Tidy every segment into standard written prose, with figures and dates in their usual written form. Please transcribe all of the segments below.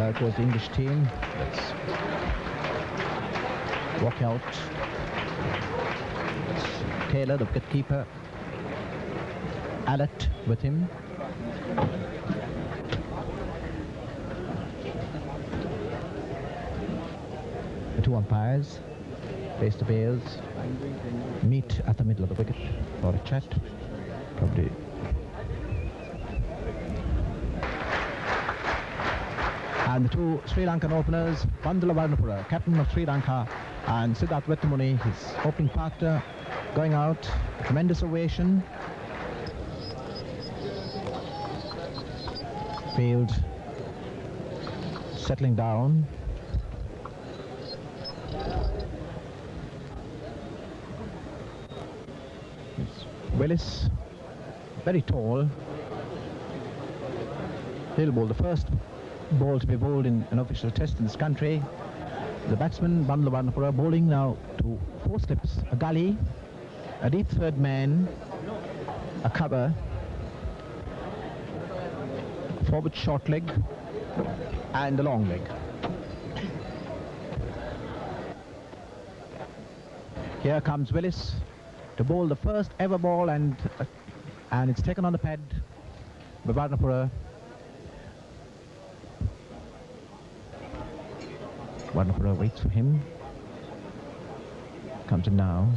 There goes the English team. Let's walk out. That's Taylor, the wicketkeeper. Alert with him. The two umpires face the bails, meet at the middle of the wicket for a chat. Probably. And the two Sri Lankan openers, Bandula Varnapura, captain of Sri Lanka, and Siddharth Vettamuni, his opening partner, going out. Tremendous ovation. Field settling down. It's Willis, very tall. He'll bowl the first ball to be bowled in an official test in this country. The batsman, Bandula Varnapura, bowling now to 4 slips, a gully, a deep third man, a cover, forward short leg, and a long leg. Here comes Willis to bowl the first ever ball, and it's taken on the pad by Varnapura. Varnapura waits for him. Comes in now,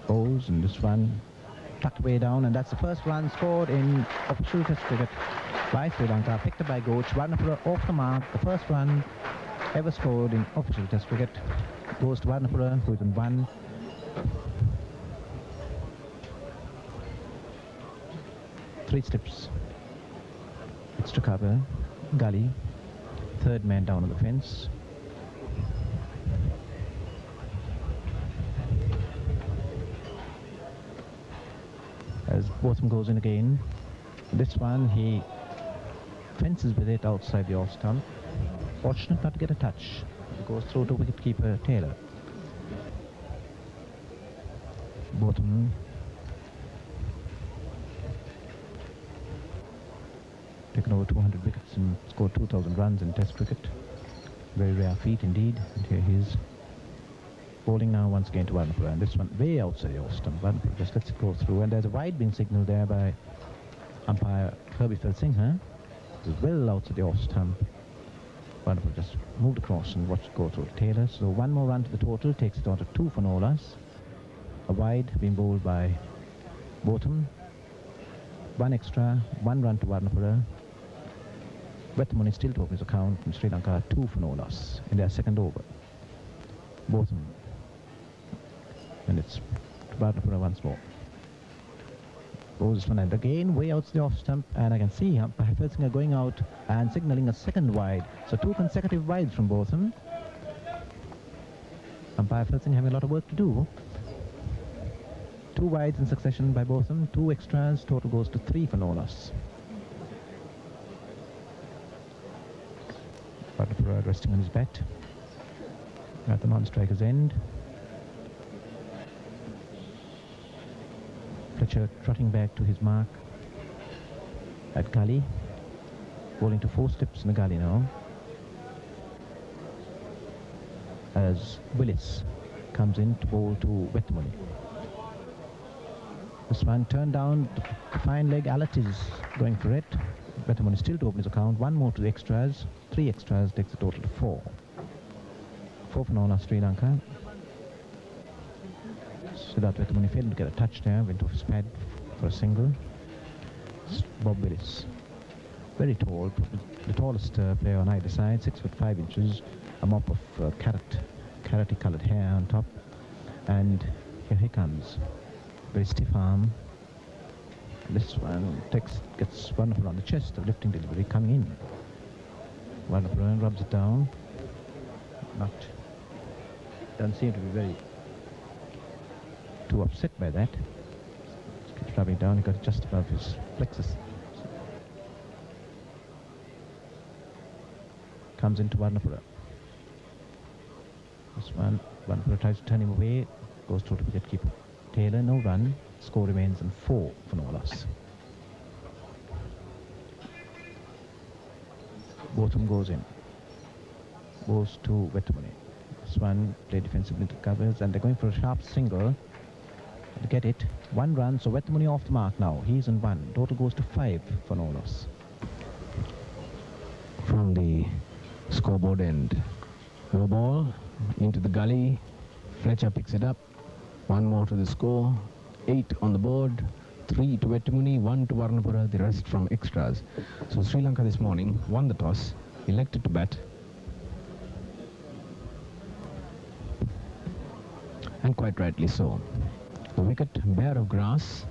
bowls, and this one tucked way down, and that's the first run scored in official test cricket by Sri Lanka, picked up by Gooch. Varnapura off the mark. The first run ever scored in official test cricket goes to Varnapura, who is in 1. Three slips. Extra cover, gully, third man down on the fence. As Botham goes in again. This one, he fences with it outside the off stump. Fortunate not to get a touch. It goes through to wicketkeeper Taylor. Botham. Taken over 200 wickets and scored 2,000 runs in Test cricket. Very rare feat indeed. And here he is. Bowling now once again to Varnapura, and this one way outside the off stump. Varnapura just lets it go through, and there's a wide being signalled there by umpire Kirby Felsinger. It's well outside the off stump. Varnapura just moved across and watched it go through to Taylor. So one more run to the total takes it on to 2 for no loss. A wide being bowled by Botham. 1 extra, 1 run to Varnapura. Vettamuni still to open his account, and Sri Lanka 2 for no loss in their second over. Botham. And it's to Varnapura once more. Goes this one, and again way out the off stump, and I can see umpire Felsinger going out and signalling a second wide. So 2 consecutive wides from Botham. Umpire Felsinger having a lot of work to do. 2 wides in succession by Botham, 2 extras, total goes to 3 for no loss. Varnapura resting on his bat at the non-striker's end. Fletcher trotting back to his mark at gully, bowling to 4 slips in the gully now, as Willis comes in to bowl to Vettamuni. This one turned down, the fine leg. Alert is going for it. Vettamuni still to open his account. 1 more to the extras. 3 extras takes the total to 4. 4 for no loss, Sri Lanka. Siddharth Vettamuni failed to get a touch there, went off his pad for a single. Bob Willis, very tall, the tallest player on either side, 6 foot 5 inches, a mop of carroty coloured hair on top, and here he comes, very stiff arm. This one gets Varnapura on the chest, the lifting delivery coming in. Varnapura rubs it down, doesn't seem to be very too upset by that. Keeps rubbing down, he got it just above his plexus. Comes into Varnapura. This one, Varnapura tries to turn him away, goes through to wicketkeeper Taylor, no run, score remains in 4 for no loss. Botham goes in. goes to Vetemuni. This one played defensively to covers, and they're going for a sharp single to get it. 1 run, so Vetemuni off the mark now. He's in 1. Total goes to 5 for no loss. From the scoreboard end, low ball into the gully. Fletcher picks it up. 1 more to the score. 8 on the board. 3 to Vetemuni, 1 to Varnapura, the rest from extras. So Sri Lanka this morning won the toss, elected to bat. And quite rightly so. The wicket, bare of grass,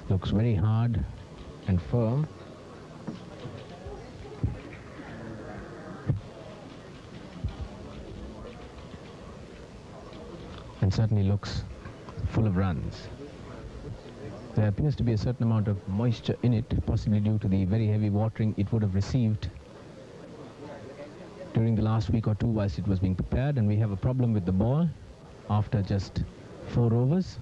looks very hard and firm. And certainly looks full of runs. There appears to be a certain amount of moisture in it, possibly due to the very heavy watering it would have received during the last week or two whilst it was being prepared, and we have a problem with the ball after just 4 overs.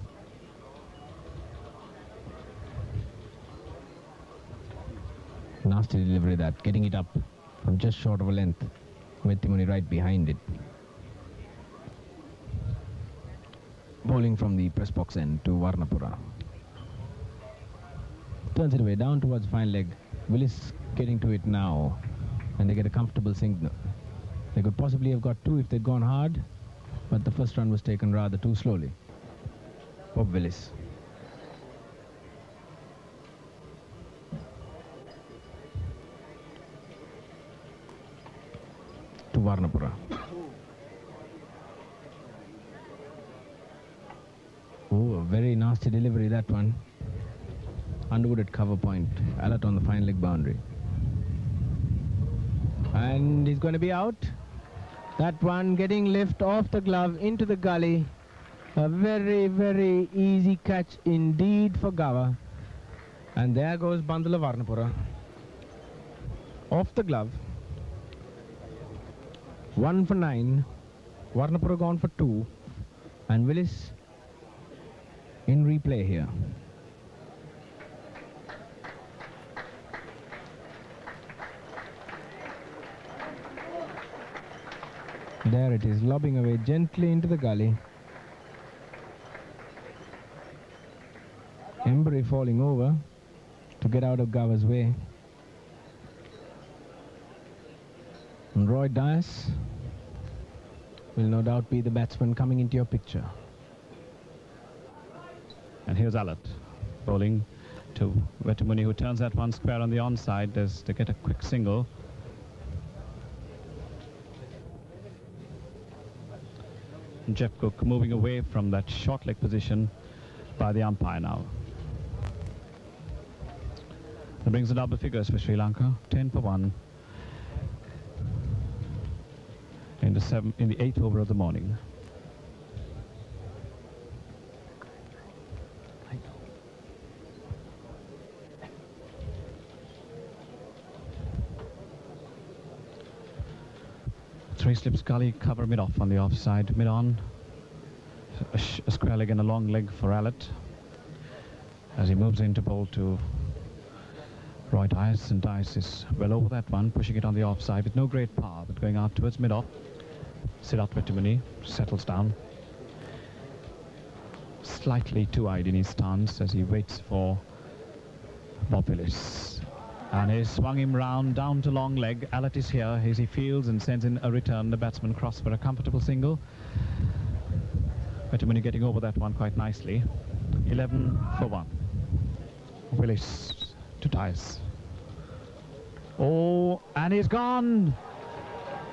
Nasty delivery, that, getting it up from just short of a length. Vetemuni right behind it. Bowling from the press box end to Varnapura. Turns it away down towards fine leg. Willis getting to it now, and they get a comfortable signal. They could possibly have got 2 if they'd gone hard, but the first run was taken rather too slowly. Bob Willis. To Varnapura. Oh, a very nasty delivery, that one. Underwood at cover point. Alert on the fine leg boundary. And he's going to be out. That one getting lift off the glove into the gully. A very, very easy catch indeed for Gava. And there goes Bandula Varnapura. Off the glove. 1 for 9. Varnapura gone for 2. And Willis in replay here. There it is, lobbing away gently into the gully. Embry falling over to get out of Gava's way. And Roy Dias will no doubt be the batsman coming into your picture. And here's Alert bowling to Vetemuni, who turns that one square on the onside as they get a quick single. Jeff Cook moving away from that short leg position by the umpire now. That brings the double figures for Sri Lanka, 10 for 1 in the 8th over of the morning. Three slips gully, cover mid-off on the offside, mid-on. A square leg and a long leg for Alert as he moves into bowl to Roy Dias, and Dias is well over that one, pushing it on the offside with no great power, but going out towards mid-off. Siddharth Vetemuni settles down, slightly two-eyed in his stance as he waits for Bob Willis. And he swung him round, down to long leg. Alert is here as he fields and sends in a return. The batsman cross for a comfortable single. Vetemuni getting over that one quite nicely. 11 for 1. Willis to Dias. Oh, and he's gone.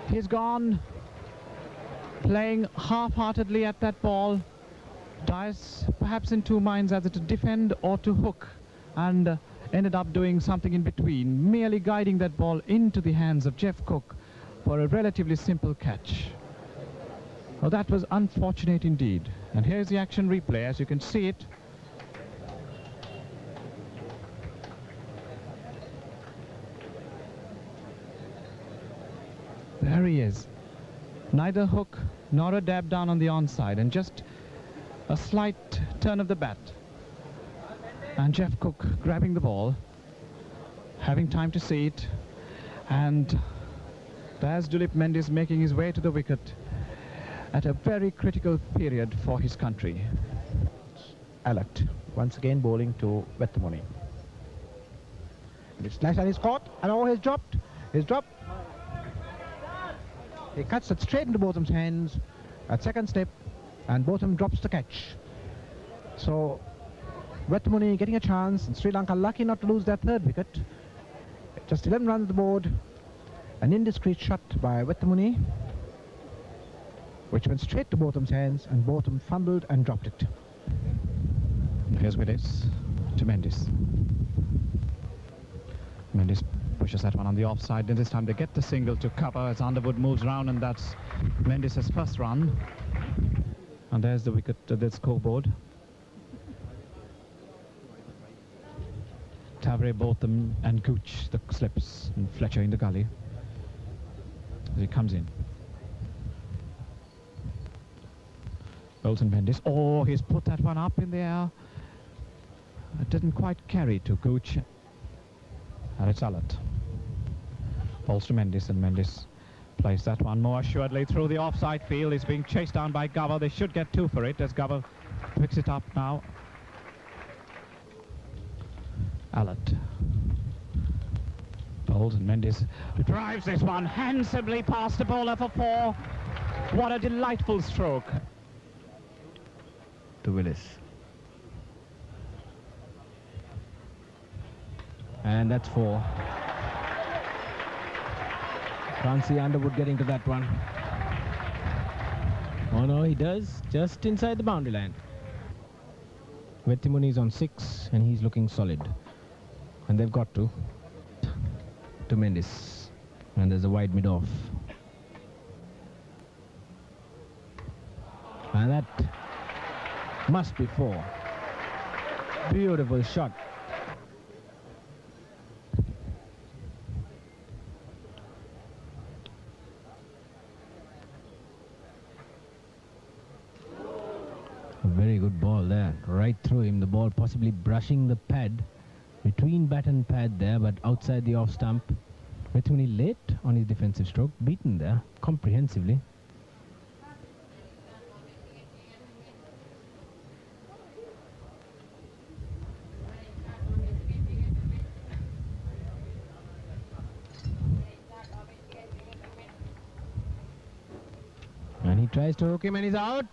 He's gone. Playing half-heartedly at that ball. Dias perhaps in 2 minds as to defend or to hook. And ended up doing something in between, merely guiding that ball into the hands of Jeff Cook for a relatively simple catch. Well, that was unfortunate indeed. And here's the action replay, as you can see it. There he is. Neither hook nor a dab down on the onside, and just a slight turn of the bat. And Jeff Cook grabbing the ball, having time to see it, and As Dulip Mendes making his way to the wicket at a very critical period for his country. Alert once again bowling to Wetmoni. It's slashed and he's caught, and oh, he's dropped. He's dropped. He cuts it straight into Botham's hands at second step, and Botham drops the catch. So Wetmoni getting a chance, and Sri Lanka lucky not to lose their third wicket. Just 11 runs at the board. An indiscreet shot by Wetmoni, which went straight to Botham's hands, and Botham fumbled and dropped it. Here's Willis to Mendes. Mendes pushes that one on the offside, and this time they get the single to cover as Underwood moves round, and that's Mendes' first run. And there's the wicket at the scoreboard. Tavre, Botham and Gooch, the slips, and Fletcher in the gully as he comes in. Bolton Mendes. Oh, he's put that one up in the air. It didn't quite carry to Gooch. And it's Alert. Falls to Mendes, and Mendes plays that one more assuredly through the offside field. He's being chased down by Gover. They should get 2 for it as Gover picks it up now. Alert. Bowles, and Mendes drives this one handsomely past the bowler for 4. What a delightful stroke. To Willis. And that's 4. Can't see Underwood getting to that one. Oh no, he does. Just inside the boundary line. Wetmoni is on 6, and he's looking solid. And they've got to Mendes. And there's a wide mid-off. And that must be 4. Beautiful shot. Very good ball there, right through him. The ball possibly brushing the pad, between bat and pad there, but outside the off stump. Wetmoni late on his defensive stroke, beaten there comprehensively. And he tries to hook him, and he's out.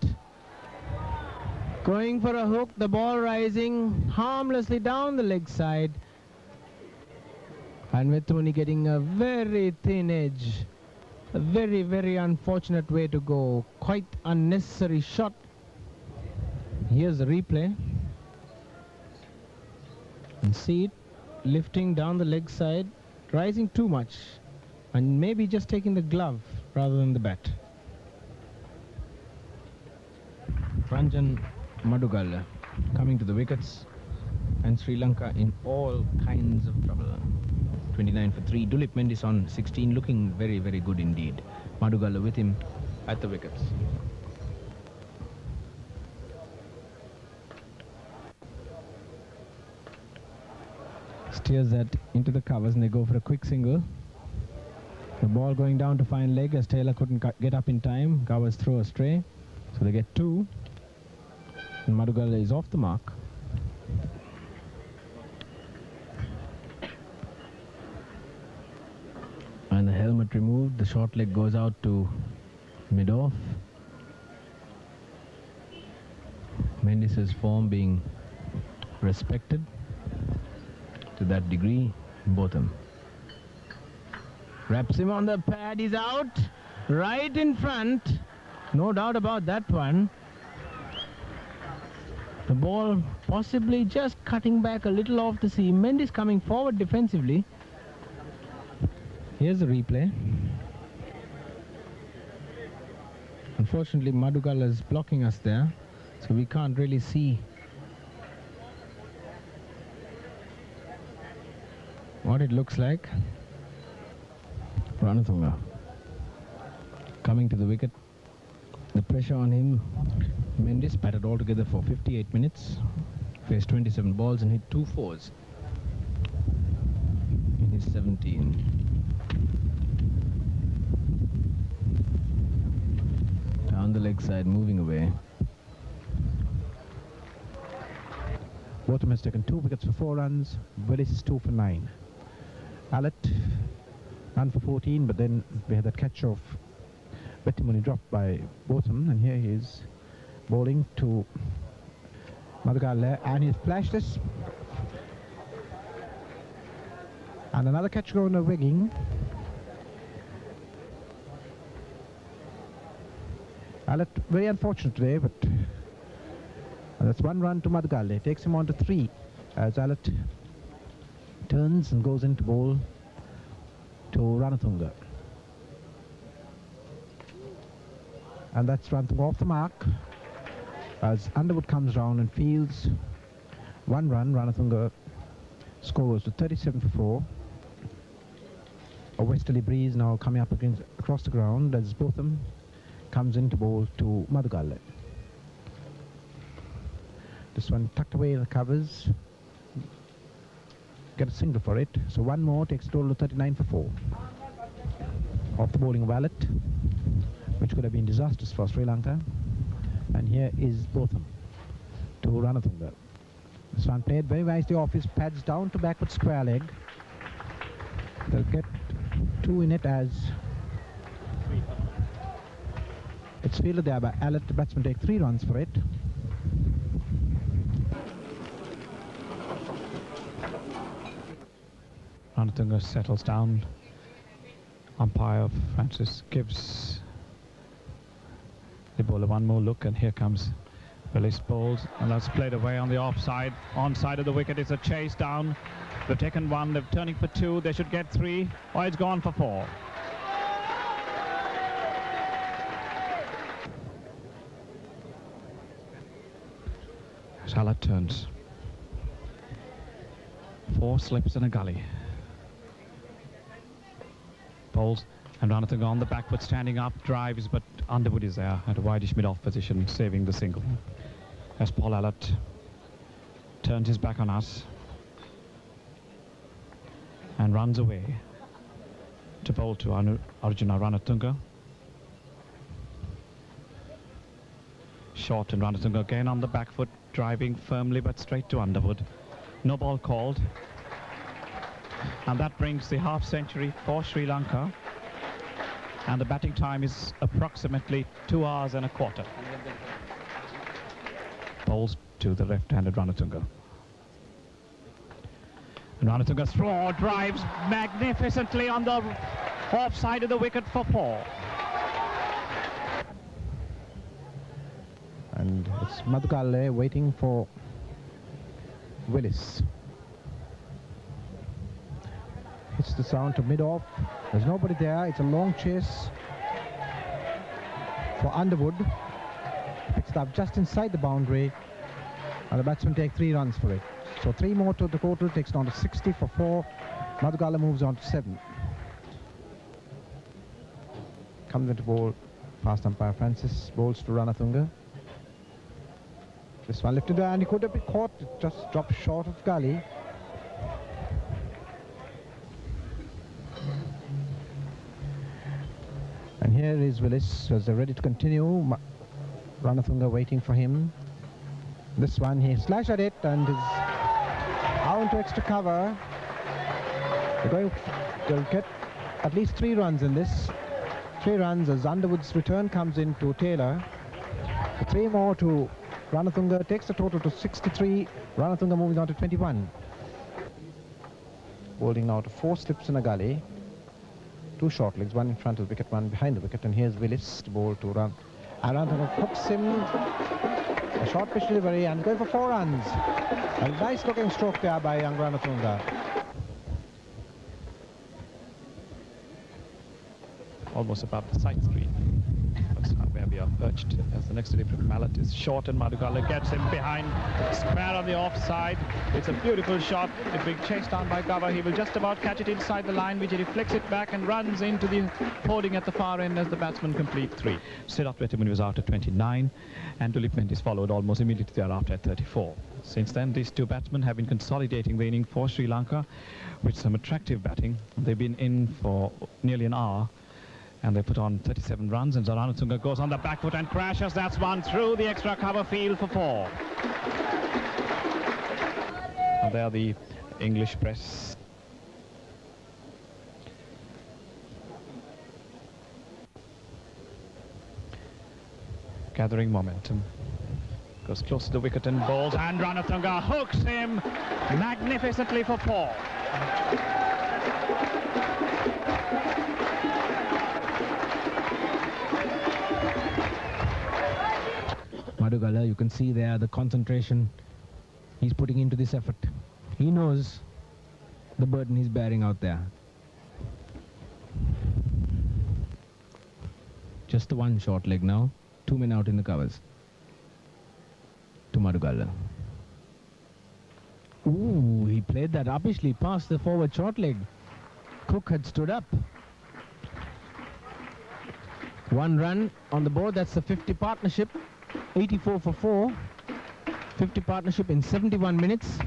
Going for a hook, the ball rising harmlessly down the leg side. And Wetmoni getting a very thin edge. A very, very unfortunate way to go. Quite unnecessary shot. Here's the replay. And see it lifting down the leg side, rising too much. And maybe just taking the glove rather than the bat. Ranjan Madugal coming to the wickets, and Sri Lanka in all kinds of trouble. 29 for 3. Dulip Mendes on 16, looking very, very good indeed. Madugal with him at the wickets. Steers that into the covers, and they go for a quick single. The ball going down to fine leg as Taylor couldn't get up in time. Covers throw astray, so they get 2. And Madugal is off the mark. And the helmet removed. The short leg goes out to mid-off. Mendes' form being respected to that degree. Botham wraps him on the pad. He's out. Right in front. No doubt about that one. The ball possibly just cutting back a little off the seam. Mendes coming forward defensively. Here's the replay. Unfortunately, Madugal is blocking us there, so we can't really see what it looks like. Ranatunga coming to the wicket. The pressure on him. Mendes batted altogether for 58 minutes, faced 27 balls and hit 2 fours in his 17. the leg side, moving away. Botham has taken 2 wickets for 4 runs. Willis 2 for 9. Allett ran for 14, but then we had that catch of Bettimuni dropped by Botham, and here he is bowling to Madhugale, and he's flashed this. And another catch going to Wigging. Allett very unfortunate today, but that's 1 run to Madhugale. Takes him on to 3 as Allett turns and goes into bowl to Ranatunga. And that's Ranatunga off the mark as Underwood comes round and fields 1 run. Ranatunga scores to 37 for 4. A westerly breeze now coming up across the ground as Botham comes into bowl to Madhugale. This one tucked away in the covers. Get a single for it. So 1 more takes a total of 39 for 4. Off the bowling of Allett, which could have been disastrous for Sri Lanka. And here is Botham to Ranatunga. This one played very nicely off his pads down to backward square leg. They'll get 2 in it as it's fielded there by Allett. The batsman take 3 runs for it. Ranatunga settles down. Umpire Francis gives the bowler 1 more look, and here comes Willis bowls, and that's played away on the offside. On side of the wicket is a chase down. They've taken 1, they're turning for 2, they should get 3. Oh, it's gone for 4. Allett turns. 4 slips in a gully. Bowls, and Ranatunga on the back foot, standing up, drives, but Underwood is there at a wideish mid-off position, saving the single. As Paul Allett turns his back on us and runs away to bowl to Arjuna Ranatunga. Short, and Ranatunga again on the back foot, driving firmly but straight to Underwood. No ball called. And that brings the half century for Sri Lanka. And the batting time is approximately 2 hours and a quarter. Bowls to the left-handed Ranatunga. And Ranatunga's throw drives magnificently on the off side of the wicket for 4. And it's Madhugale waiting for Willis. Hits the sound to mid-off. There's nobody there. It's a long chase for Underwood. Picks it up just inside the boundary, and the batsmen take 3 runs for it. So 3 more to the total, takes it on to 60 for 4. Madhugale moves on to 7. Comes into bowl, fast umpire Francis bowls to Ranatunga. This one lifted, and he could have been caught. It just dropped short of gully. And here is Willis as they're ready to continue. Ranatunga waiting for him. This one, he slashed at it and is out to extra cover. They'll get at least 3 runs in this. 3 runs as Underwood's return comes in to Taylor. So 3 more to Ranatunga, takes the total to 63. Ranatunga moving on to 21. Bowling now to 4 slips in a gully. 2 short legs, 1 in front of the wicket, 1 behind the wicket, and here's Willis to bowl to run. And Ranatunga hooks him. A short pitch delivery and going for 4 runs. A nice looking stroke there by young Ranatunga. Almost above the side screen. That's where we are perched. As the next delivery from Allett is short, and Madhugale gets him behind square on the offside. It's a beautiful shot. It's being chased down by Gava. He will just about catch it inside the line, which he deflects it back and runs into the holding at the far end as the batsman complete 3. Siddharth Bettimuni was out at 29, and Dilip Mendis followed almost immediately thereafter at 34. Since then, these 2 batsmen have been consolidating the inning for Sri Lanka with some attractive batting. They've been in for nearly an hour, And they put on 37 runs, and Ranatunga goes on the back foot and crashes. That's one through the extra cover field for 4. And there the English press. Gathering momentum. Goes close to the wicket and bowls, and Ranatunga hooks him magnificently for 4. Madugala, you can see there the concentration he's putting into this effort. He knows the burden he's bearing out there. Just the one short leg now. 2 men out in the covers. To Madugala. Ooh, he played that uppishly past the forward short leg. Cook had stood up. 1 run on the board. That's the 50 partnership. 84 for 4. 50 partnership in 71 minutes.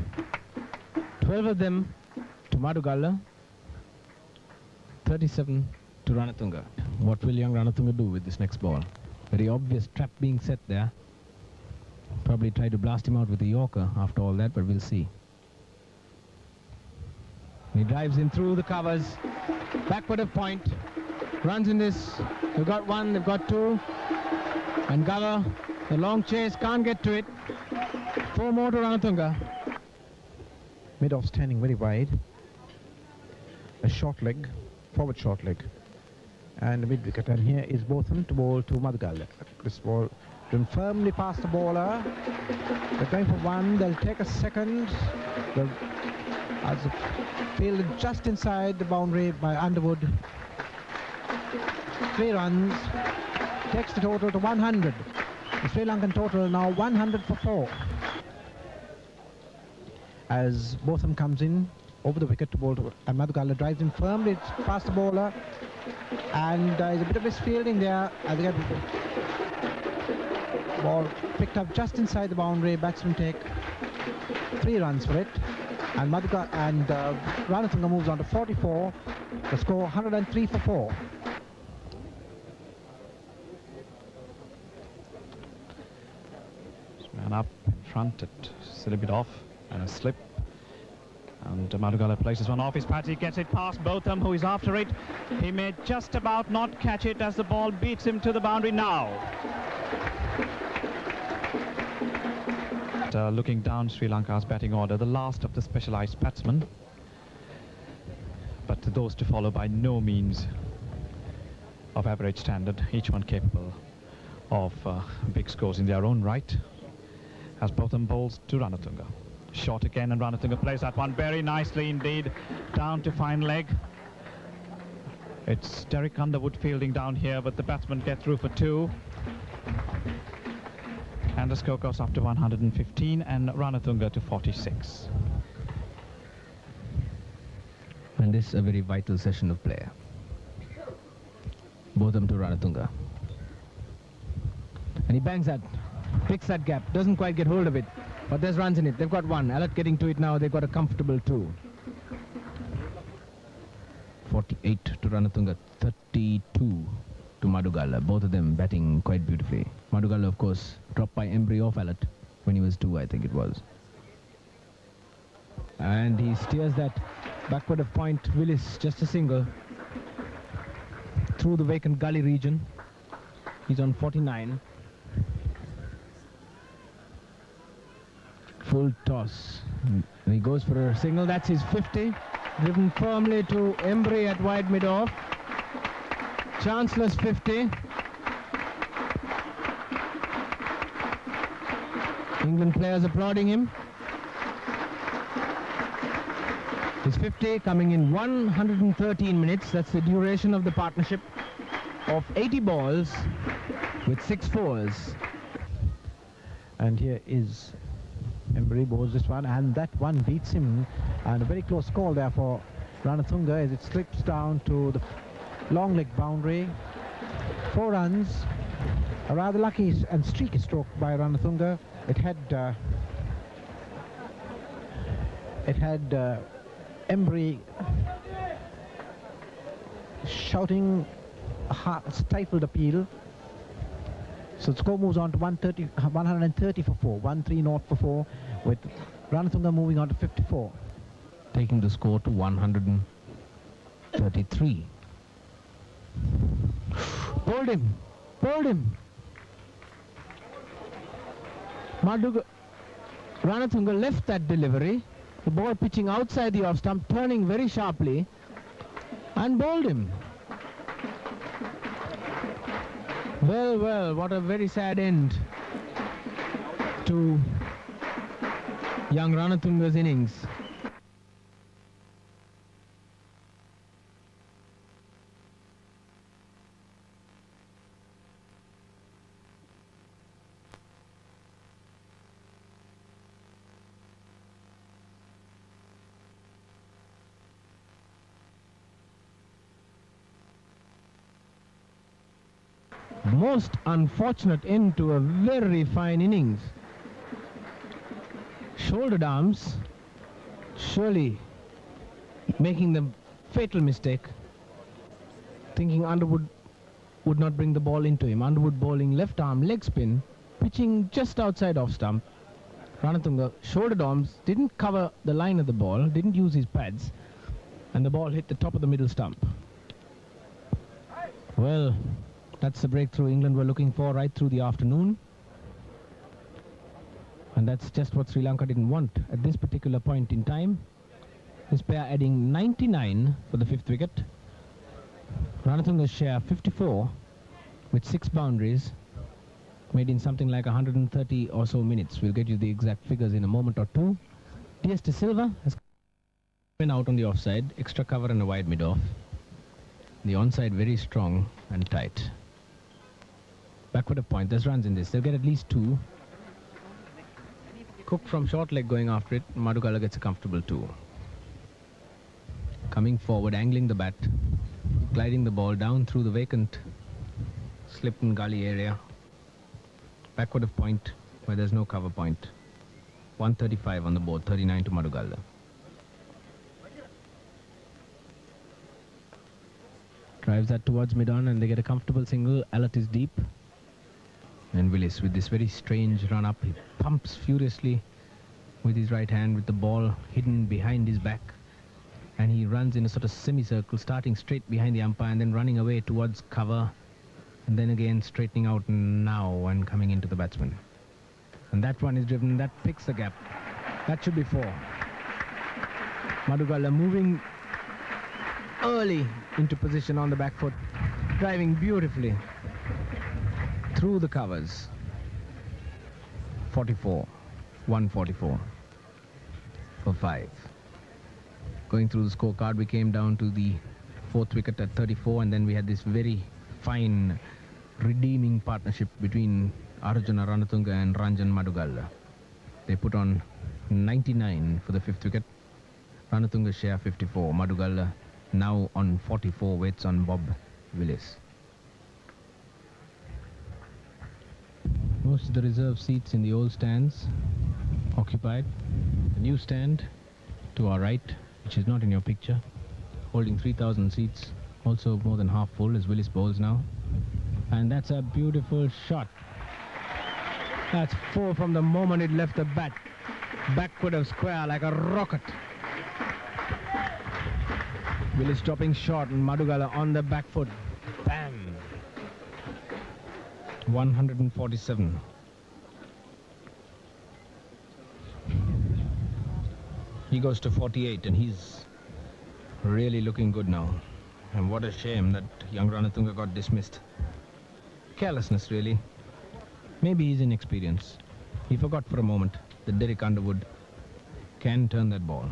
12 of them to Madugala. 37 to Ranatunga. What will young Ranatunga do with this next ball? Very obvious trap being set there. Probably try to blast him out with a Yorker after all that, but we'll see. He drives in through the covers. Backward of point. Runs in this. They've got 1, they've got 2. And Gala, the long chase, can't get to it. 4 more to Ranatunga. Mid-off standing very wide. A short leg, forward short leg. And a mid-wicket. And here is Botham to bowl to Madugala. This ball driven firmly past the bowler. They're going for 1. They'll take a second. As fielded just inside the boundary by Underwood. 3 runs. Takes the total to 100. The Sri Lankan total now 100 for 4. As Botham comes in over the wicket to bowl to, and Madugala drives in firmly past the bowler, and there's a bit of misfielding there. As again, ball picked up just inside the boundary. Batsmen take 3 runs for it, and Madugala and Ranatunga moves on to 44. The score 103 for 4. Man up in front, it's a little bit off, and a slip. And Madugala places one off his patch. He gets it past Botham, who is after it. He may just about not catch it as the ball beats him to the boundary now. Looking down Sri Lanka's batting order, the last of the specialised batsmen. But those to follow by no means of average standard, each one capable of big scores in their own right. As Botham bowls to Ranatunga. Short again, and Ranatunga plays that one very nicely indeed, down to fine leg. It's Derek Underwood fielding down here, but the batsman gets through for 2. And the score goes up to 115, and Ranatunga to 46. And this is a very vital session of play. Botham to Ranatunga. And he bangs that. Picks that gap, doesn't quite get hold of it, but there's runs in it. They've got 1. Alert getting to it now, they've got a comfortable 2. 48 to Ranatunga, 32 to Madugala. Both of them batting quite beautifully. Madugala, of course, dropped by Embry off Alert when he was 2, I think it was. And he steers that backward of point. Willis, just a single, through the vacant gully region. He's on 49. Full toss. And he goes for a single. That's his 50. Driven firmly to Embry at wide mid-off. Chanceless 50. England players applauding him. His 50 coming in 113 minutes. That's the duration of the partnership of 80 balls with 6 fours. And here is Embry bowls this one, and that one beats him, and a very close call there for Ranatunga as it slips down to the long leg boundary. 4 runs. A rather lucky and streaky stroke by Ranatunga. It had Embry shouting stifled appeal. So the score moves on to 130 for 4, 1-3 North for 4, with Ranatunga moving on to 54. Taking the score to 133. Pulled him! Ranatunga left that delivery. The ball pitching outside the off stump, turning very sharply, and bowled him. Well, what a very sad end to young Ranatunga's innings. Most unfortunate end to a very fine innings. Shouldered arms, surely making the fatal mistake, thinking Underwood would not bring the ball into him. Underwood bowling left arm leg spin, pitching just outside off stump. Ranatunga shouldered arms, didn't cover the line of the ball, didn't use his pads, and the ball hit the top of the middle stump. Well, that's the breakthrough England were looking for right through the afternoon. And that's just what Sri Lanka didn't want at this particular point in time. This pair adding 99 for the 5th wicket. Ranatunga's share 54 with 6 boundaries, made in something like 130 or so minutes. We'll get you the exact figures in a moment or two. DS De Silva has been out on the offside, extra cover and a wide mid-off. The onside very strong and tight. Backward of point, there's runs in this. They'll get at least 2. Cook from short leg going after it. Madugala gets a comfortable 2. Coming forward, angling the bat, gliding the ball down through the vacant slip and gully area. Backward of point where there's no cover point. 135 on the board, 39 to Madugala. Drives that towards mid-on and they get a comfortable single. Alert is deep. And Willis with this very strange run-up. He pumps furiously with his right hand with the ball hidden behind his back. And he runs in a sort of semicircle, starting straight behind the umpire and then running away towards cover. And then again straightening out now and coming into the batsman. And that one is driven, that picks the gap. That should be 4. Madugala moving early into position on the back foot, driving beautifully through the covers. 44, 144 for 5. Going through the scorecard, we came down to the 4th wicket at 34, and then we had this very fine redeeming partnership between Arjuna Ranatunga and Ranjan Madugala. They put on 99 for the 5th wicket. Ranatunga share 54. Madugala now on 44, waits on Bob Willis. Most of the reserve seats in the old stands occupied. The new stand to our right, which is not in your picture, holding 3,000 seats, also more than half full as Willis bowls now. And that's a beautiful shot. That's 4 from the moment it left the bat. Backward of square like a rocket. Willis dropping short and Madugala on the back foot. Bam! 147. He goes to 48 and he's really looking good now. And what a shame that young Ranatunga got dismissed. Carelessness, really. Maybe his inexperience. He forgot for a moment that Derek Underwood can turn that ball.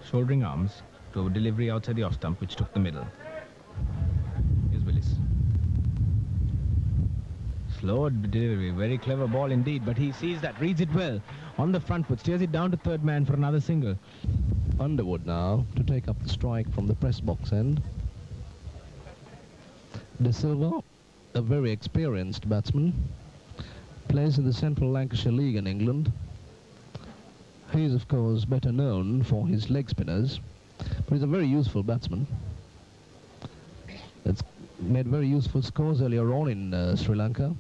Shouldering arms to a delivery outside the off stump, which took the middle. Here's Willis. Slow delivery, very clever ball indeed, but he sees that, reads it well. On the front foot, steers it down to third man for another single. Underwood now to take up the strike from the press box end. De Silva, a very experienced batsman, plays in the Central Lancashire League in England. He is, of course, better known for his leg spinners, but he's a very useful batsman. It's made very useful scores earlier on in Sri Lanka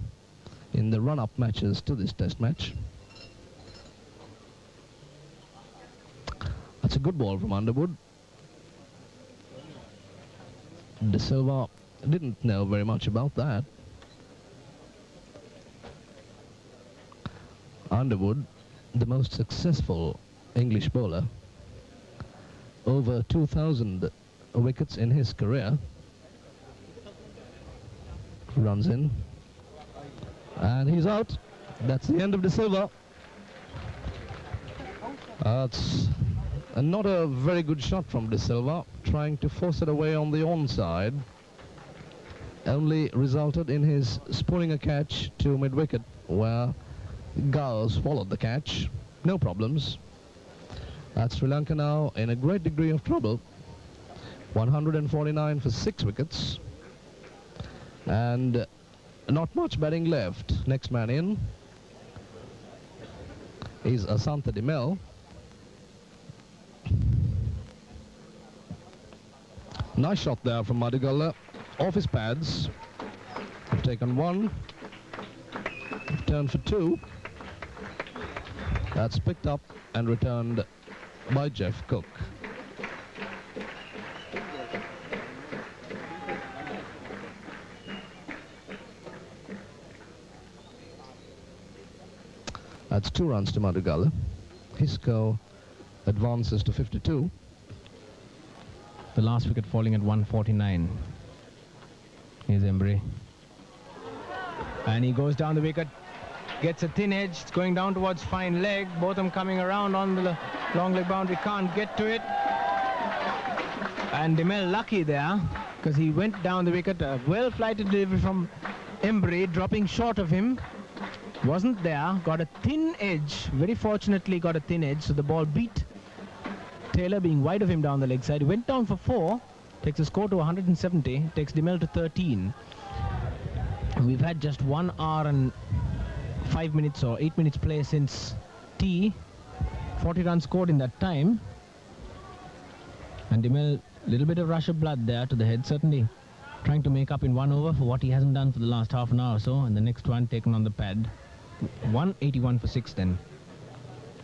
in the run-up matches to this test match. That's a good ball from Underwood. De Silva didn't know very much about that. Underwood, the most successful English bowler, over 2,000 wickets in his career, runs in, and he's out. That's the end of De Silva. That's not a very good shot from De Silva, trying to force it away on the onside. Only resulted in his spooning a catch to mid-wicket, where Gauss followed the catch. No problems. That's Sri Lanka now in a great degree of trouble. 149 for 6 wickets. And not much batting left. Next man in is Asantha Dimel. Nice shot there from Madhugala. Off his pads. Taken one. Turned for 2. That's picked up and returned by Jeff Cook. That's 2 runs to Madhugala. His score advances to 52. The last wicket falling at 149. Here's Embry. And he goes down the wicket. Gets a thin edge. It's going down towards fine leg. Botham coming around on the long leg boundary. Can't get to it. And Dimel lucky there, because he went down the wicket. A well-flighted delivery from Embry, dropping short of him. Wasn't there. Got a thin edge. Very fortunately got a thin edge. So the ball beat Taylor, being wide of him down the leg side. He went down for 4. Takes the score to 170. Takes Dimel to 13. We've had just 1 hour and 5 minutes or 8 minutes play since tea. 40 runs scored in that time. And Dimel, a little bit of rush of blood there to the head, certainly trying to make up in 1 over for what he hasn't done for the last half an hour or so. And the next one taken on the pad. 181 for 6 then.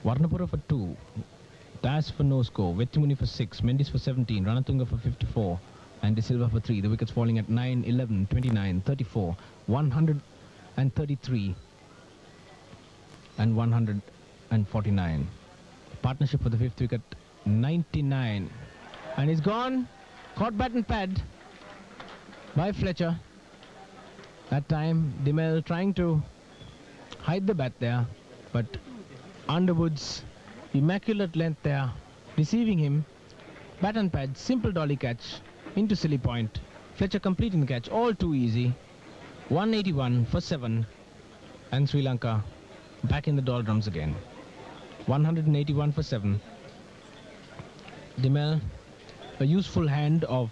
Warnapura for 2. Das for no score. Vettimuni for 6. Mendes for 17. Ranatunga for 54. And De Silva for 3. The wickets falling at 9, 11, 29, 34, 133 and 149. Partnership for the 5th wicket, 99. And he's gone. Caught bat and pad by Fletcher. That time Dimel trying to hide the bat there, but Underwood's immaculate length there deceiving him. Bat and pad, simple dolly catch into silly point. Fletcher completing the catch, all too easy. 181 for 7, and Sri Lanka back in the doldrums again. 181 for 7. Dimel, a useful hand of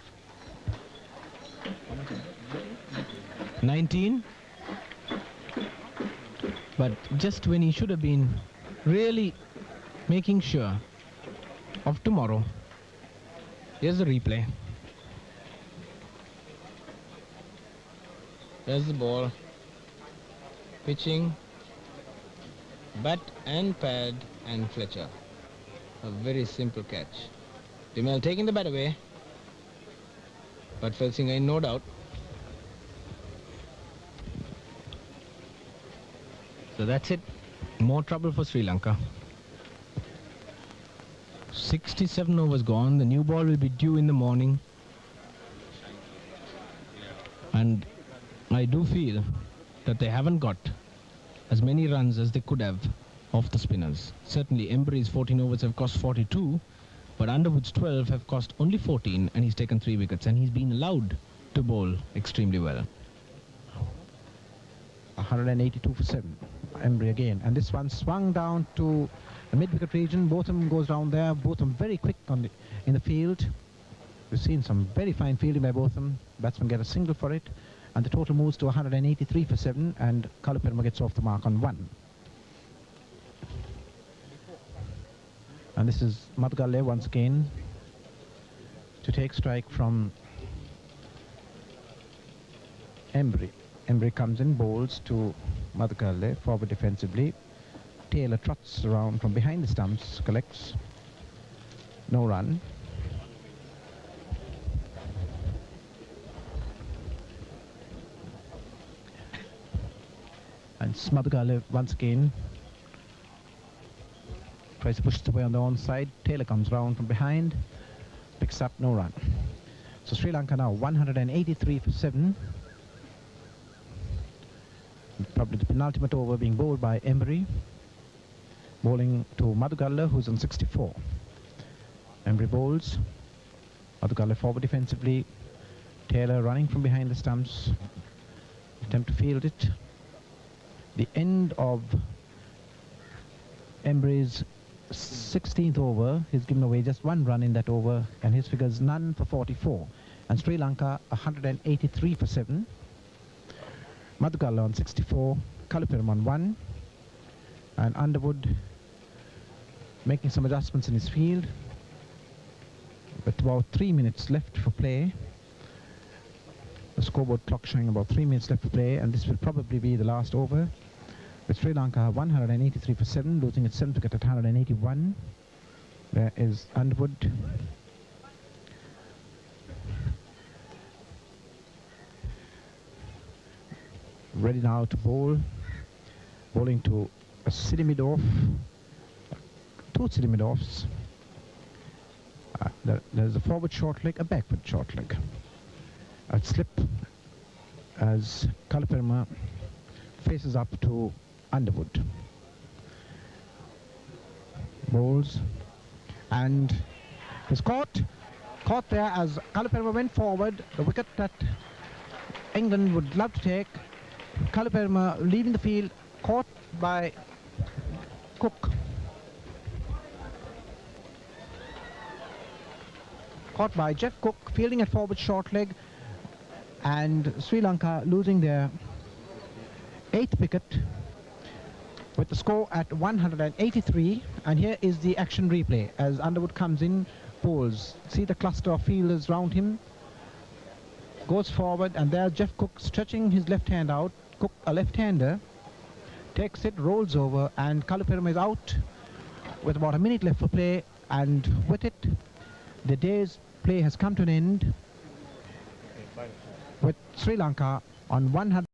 19, but just when he should have been really making sure of tomorrow. Here's the replay. There's the ball. Pitching, bat and pad and Fletcher. A very simple catch. Dimel taking the bat away, but Felsinger in no doubt. So that's it. More trouble for Sri Lanka. 67 overs gone. The new ball will be due in the morning. And I do feel that they haven't got as many runs as they could have off the spinners. Certainly Embry's 14 overs have cost 42, but Underwood's 12 have cost only 14, and he's taken 3 wickets, and he's been allowed to bowl extremely well. 182 for 7. Embry again, and this one swung down to the mid-wicket region. Botham goes down there. Botham very quick in the field. We've seen some very fine fielding by Botham. Batsman get a single for it, and the total moves to 183 for 7, and Kalupirma gets off the mark on 1. And this is Madhugala once again to take strike from Embry. Embry comes in, bowls to Madhukalle, forward defensively. Taylor trots around from behind the stumps, collects. No run. And Madhukalle once again tries to push it away on the onside. Taylor comes round from behind, picks up, no run. So Sri Lanka now 183 for 7. Probably the penultimate over being bowled by Embry. Bowling to Madhukalle, who's on 64. Embry bowls. Madhukalle forward defensively. Taylor running from behind the stumps. Attempt to field it. The end of Embry's 16th over. He's given away just 1 run in that over, and his figures none for 44. And Sri Lanka 183 for 7. Madhukalle on 64, Kalapiram on 1, and Underwood making some adjustments in his field. With about 3 minutes left for play. The scoreboard clock showing about 3 minutes left for play, and this will probably be the last over. With Sri Lanka 183 for 7, losing its 7th wicket at 181. There is Underwood. Ready now to bowl. Bowling to a silly mid-off. 2 silly mid-offs. There's a forward short leg, a backward short leg. A slip as Kalapiram faces up to Underwood. Bowls. And is caught there as Kalapiram went forward. The wicket that England would love to take. Kalapiram leaving the field, caught by Cook. Caught by Jeff Cook, fielding at forward short leg, and Sri Lanka losing their 8th wicket with the score at 183. And here is the action replay as Underwood comes in, bowls. See the cluster of fielders round him. Goes forward, and there's Jeff Cook stretching his left hand out. Cook, a left-hander, takes it, rolls over, and Kalapiram is out with about a minute left for play. And with it, the day's play has come to an end with Sri Lanka on 100.